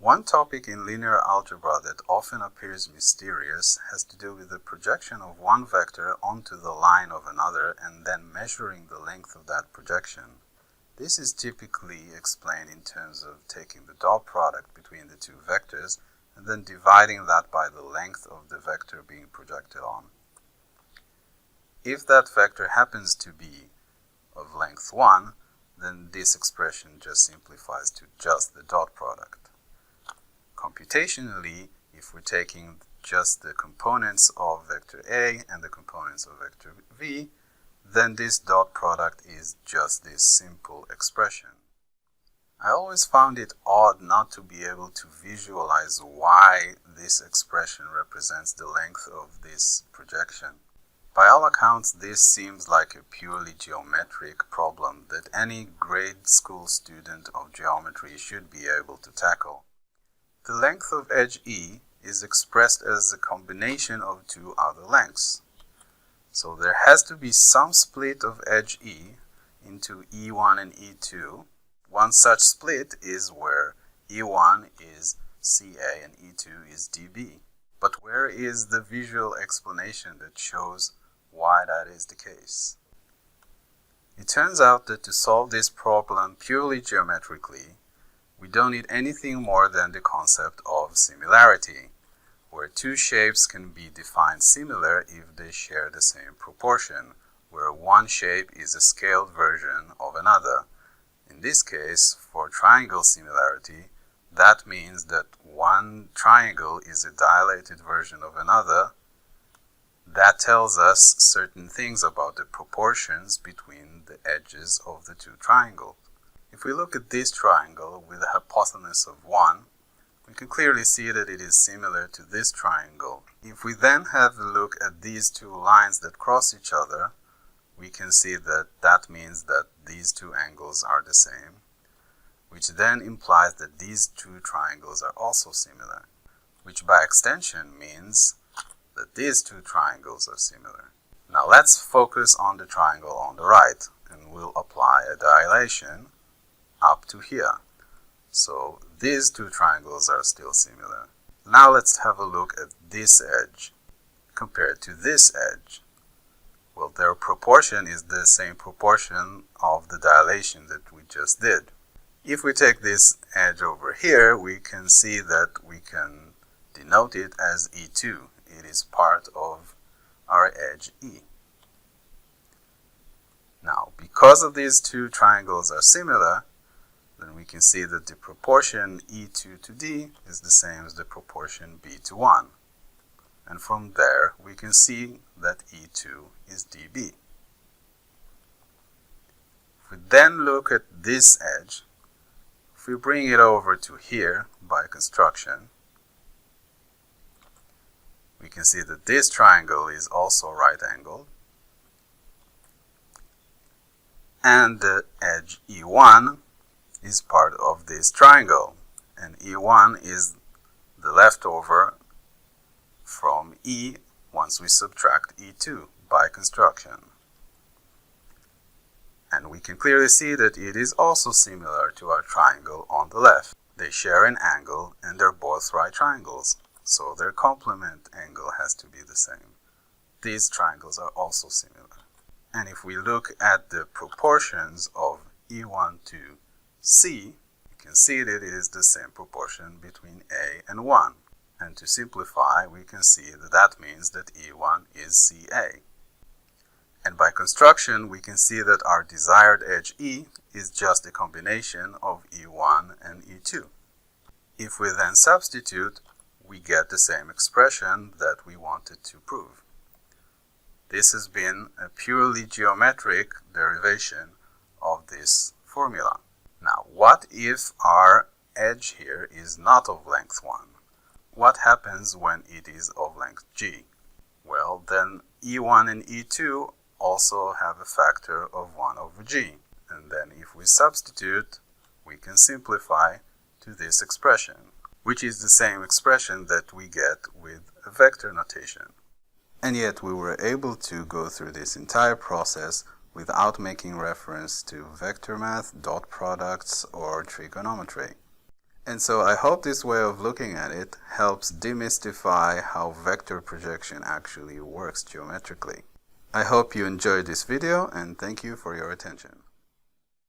One topic in linear algebra that often appears mysterious has to do with the projection of one vector onto the line of another and then measuring the length of that projection. This is typically explained in terms of taking the dot product between the two vectors and then dividing that by the length of the vector being projected on. If that vector happens to be of length 1, then this expression just simplifies to just the dot product. Computationally, if we're taking just the components of vector A and the components of vector V, then this dot product is just this simple expression. I always found it odd not to be able to visualize why this expression represents the length of this projection. By all accounts, this seems like a purely geometric problem that any grade school student of geometry should be able to tackle. The length of edge E is expressed as a combination of two other lengths. So there has to be some split of edge E into E1 and E2. One such split is where E1 is CA and E2 is DB. But where is the visual explanation that shows why that is the case? It turns out that to solve this problem purely geometrically, we don't need anything more than the concept of similarity, where two shapes can be defined similar if they share the same proportion, where one shape is a scaled version of another. In this case, for triangle similarity, that means that one triangle is a dilated version of another. That tells us certain things about the proportions between the edges of the two triangles. If we look at this triangle with a hypotenuse of 1, we can clearly see that it is similar to this triangle. If we then have a look at these two lines that cross each other, we can see that that means that these two angles are the same, which then implies that these two triangles are also similar, which by extension means that these two triangles are similar. Now let's focus on the triangle on the right, and we'll apply a dilation up to here. So these two triangles are still similar. Now let's have a look at this edge compared to this edge. Well, their proportion is the same proportion of the dilation that we just did. If we take this edge over here, we can see that we can denote it as E2. It is part of our edge E. Now, because of these two triangles are similar, then we can see that the proportion E2 to D is the same as the proportion B to 1. And from there, we can see that E2 is DB. If we then look at this edge, if we bring it over to here by construction, we can see that this triangle is also right-angled, and the edge E1 is part of this triangle, and E1 is the leftover from E once we subtract E2 by construction. And we can clearly see that it is also similar to our triangle on the left. They share an angle and they're both right triangles, so their complement angle has to be the same. These triangles are also similar. And if we look at the proportions of E1 to C, you can see that it is the same proportion between A and 1. And to simplify, we can see that that means that E1 is CA. And by construction, we can see that our desired edge E is just a combination of E1 and E2. If we then substitute, we get the same expression that we wanted to prove. This has been a purely geometric derivation of this formula. Now, what if our edge here is not of length 1? What happens when it is of length G? Well, then E1 and E2 also have a factor of 1 over G. And then if we substitute, we can simplify to this expression, which is the same expression that we get with a vector notation. And yet we were able to go through this entire process without making reference to vector math, dot products, or trigonometry. And so I hope this way of looking at it helps demystify how vector projection actually works geometrically. I hope you enjoyed this video and thank you for your attention.